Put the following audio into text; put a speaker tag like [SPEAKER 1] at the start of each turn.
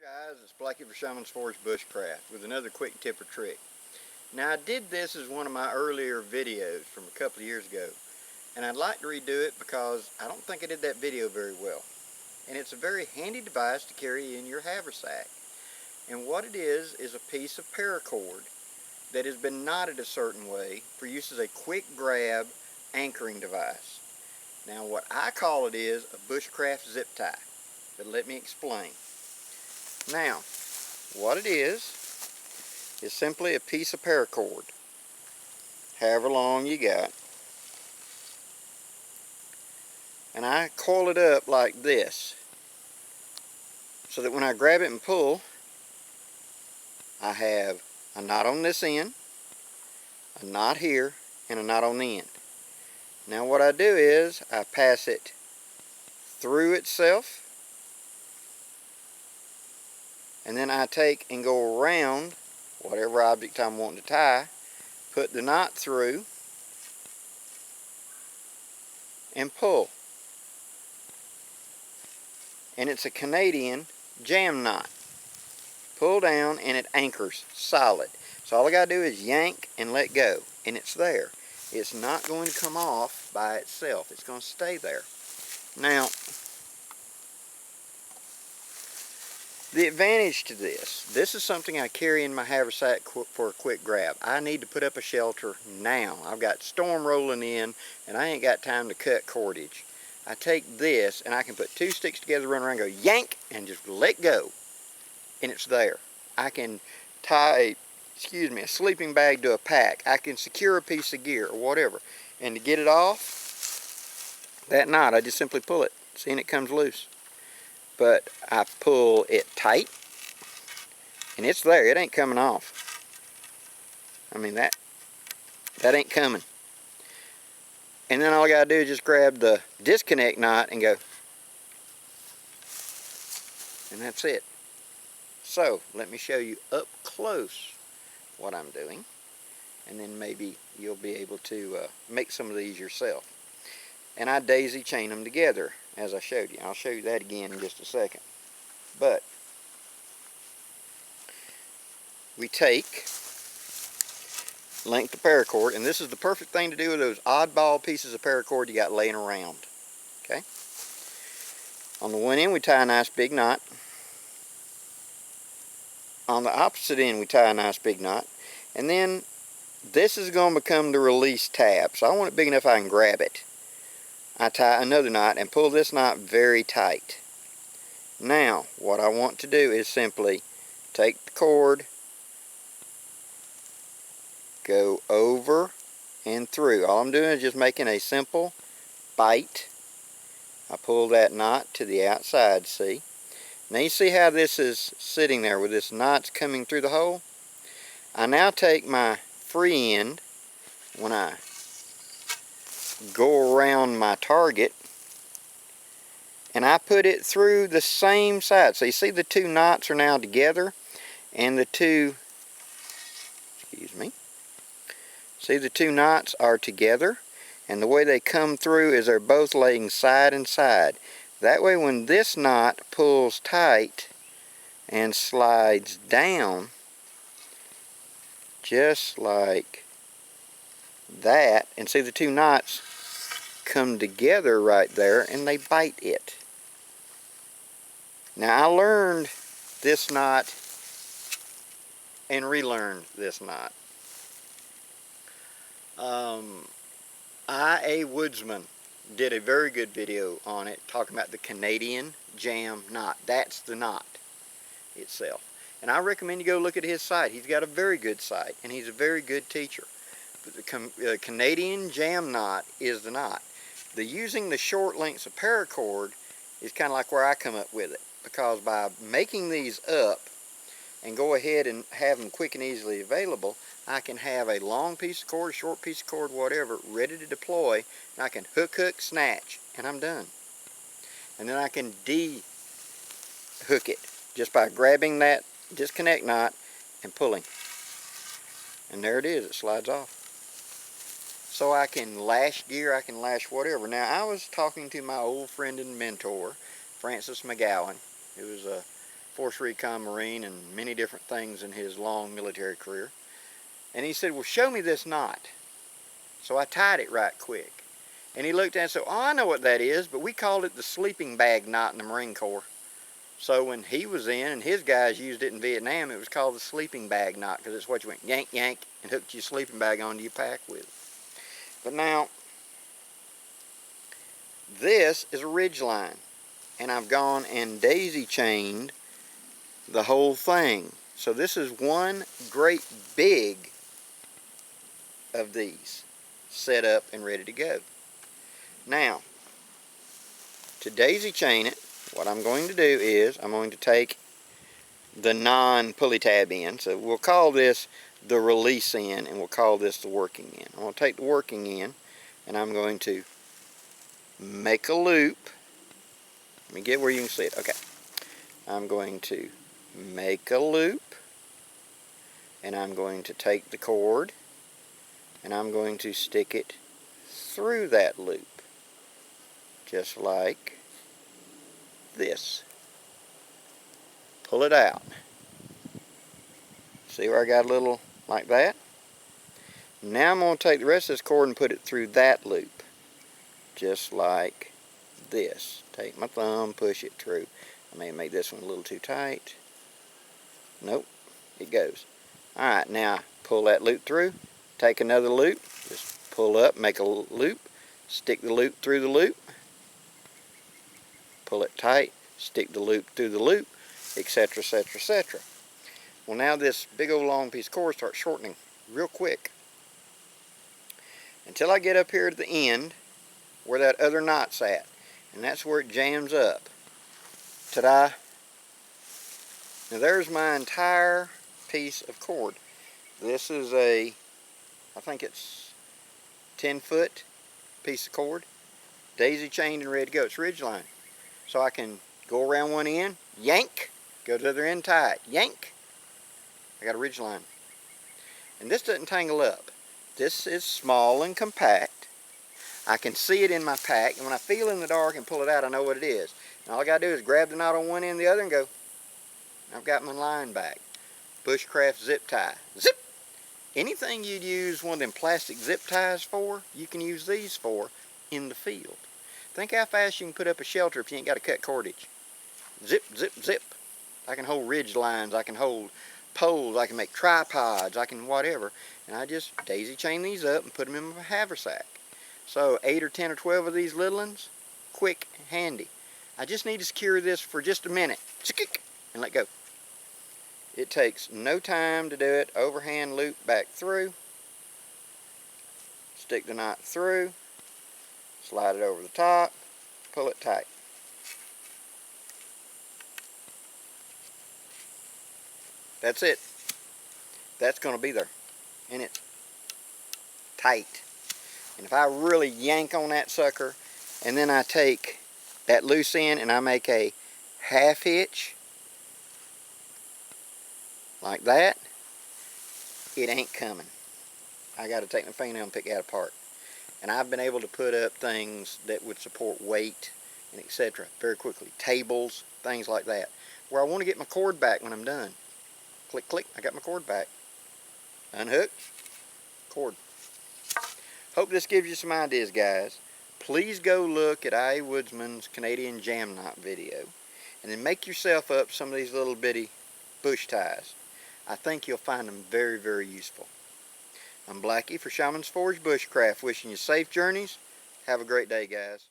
[SPEAKER 1] Guys, it's Blackie for Shaman's Forest Bushcraft with another quick tip or trick. Now I did this as one of my earlier videos from a couple of years ago, and I'd like to redo it because I don't think I did that video very well. And it's a very handy device to carry in your haversack. And what it is a piece of paracord that has been knotted a certain way for use as a quick grab anchoring device. Now what I call it is a bushcraft zip tie, but let me explain. Now, what it is simply a piece of paracord, however long you got, and I coil it up like this so that when I grab it and pull, I have a knot on this end, a knot here, and a knot on the end. Now what I do is I pass it through itself, and then I take and go around whatever object I'm wanting to tie, put the knot through, and pull. And it's a Canadian jam knot. Pull down and it anchors solid. So all I got to do is yank and let go, and it's there. It's not going to come off by itself. It's going to stay there. Now, the advantage to this is something I carry in my haversack for a quick grab. I need to put up a shelter now. I've got storm rolling in and I ain't got time to cut cordage. I take this and I can put two sticks together, run around, go yank, and just let go, and it's there. I can tie a sleeping bag to a pack. I can secure a piece of gear or whatever. And to get it off, that knot, I just simply pull it. See, and it comes loose. But I pull it tight, and it's there. It ain't coming off. I mean, that ain't coming. And then all I gotta do is just grab the disconnect knot and go, and that's it. So let me show you up close what I'm doing, and then maybe you'll be able to make some of these yourself. And I daisy chain them together as I showed you. I'll show you that again in just a second. But we take length of paracord, and this is the perfect thing to do with those oddball pieces of paracord you got laying around. Okay? On the one end we tie a nice big knot. On the opposite end we tie a nice big knot. And then this is going to become the release tab. So I want it big enough I can grab it. I tie another knot and pull this knot very tight. Now, what I want to do is simply take the cord, go over and through. All I'm doing is just making a simple bite. I pull that knot to the outside, see? Now you see how this is sitting there with this knot's coming through the hole? I now take my free end when I go around my target, and I put it through the same side. So you see the two knots are now together, and the two, see the two knots are together, and the way they come through is they're both laying side and side. That way when this knot pulls tight and slides down, just like that, and see the two knots come together right there and they bite it. Now I learned this knot and relearned this knot. A Woodsman did a very good video on it talking about the Canadian jam knot. That's the knot itself. And I recommend you go look at his site. He's got a very good site and he's a very good teacher. But the Canadian jam knot is the knot. Using the short lengths of paracord is kind of like where I come up with it, because by making these up and go ahead and have them quick and easily available, I can have a long piece of cord, a short piece of cord, whatever, ready to deploy, and I can hook, snatch, and I'm done. And then I can de-hook it just by grabbing that disconnect knot and pulling. And there it is, it slides off. So I can lash gear, I can lash whatever. Now I was talking to my old friend and mentor, Francis McGowan, who was a Force Recon Marine and many different things in his long military career. And he said, well, show me this knot. So I tied it right quick. And he looked at it and said, oh, I know what that is, but we called it the sleeping bag knot in the Marine Corps. So when he was in, and his guys used it in Vietnam, it was called the sleeping bag knot, because it's what you went yank, yank, and hooked your sleeping bag onto your pack with. But now, this is a ridge line, and I've gone and daisy chained the whole thing. So this is one great big of these set up and ready to go. Now, to daisy chain it, what I'm going to do is I'm going to take the non-pulley tab end. So we'll call this the release end, and we'll call this the working end. I'm going to take the working end, and I'm going to make a loop. Let me get where you can see it. Okay. I'm going to make a loop, and I'm going to take the cord, and I'm going to stick it through that loop, just like this. Pull it out. See where I got a little like that? Now I'm going to take the rest of this cord and put it through that loop, just like this. Take my thumb, push it through. I may make this one a little too tight. Nope, it goes. Alright, now pull that loop through, take another loop, just pull up, make a loop, stick the loop through the loop, pull it tight, stick the loop through the loop, etc., etc., etc. Well, now this big old long piece of cord starts shortening real quick until I get up here to the end where that other knot's at, and that's where it jams up. Ta-da! Now there's my entire piece of cord. This is I think it's 10-foot piece of cord, daisy chained and ready to go. It's ridgeline. So I can go around one end, yank, go to the other end, tie it, yank. I got a ridgeline. And this doesn't tangle up. This is small and compact. I can see it in my pack, and when I feel in the dark and pull it out, I know what it is. And all I got to do is grab the knot on one end and the other and go. I've got my line back. Bushcraft zip tie. Zip! Anything you'd use one of them plastic zip ties for, you can use these for in the field. Think how fast you can put up a shelter if you ain't got to cut cordage. Zip, zip, zip. I can hold ridge lines, I can hold poles, I can make tripods, I can whatever. And I just daisy chain these up and put them in my haversack. So 8 or 10 or 12 of these little ones, quick, handy. I just need to secure this for just a minute. And let go. It takes no time to do it. Overhand loop back through. Stick the knot through. Slide it over the top. Pull it tight. That's it. That's going to be there. And it's tight. And if I really yank on that sucker, and then I take that loose end and I make a half hitch, like that, it ain't coming. I got to take my fingernail and pick that apart. And I've been able to put up things that would support weight and etc. very quickly. Tables, things like that. Where I want to get my cord back when I'm done. Click, click, I got my cord back. Unhook, cord. Hope this gives you some ideas, guys. Please go look at I.A. Woodsman's Canadian Jam Knot video. And then make yourself up some of these little bitty bush ties. I think you'll find them very, very useful. I'm Blackie for Shaman's Forge Bushcraft, wishing you safe journeys. Have a great day, guys.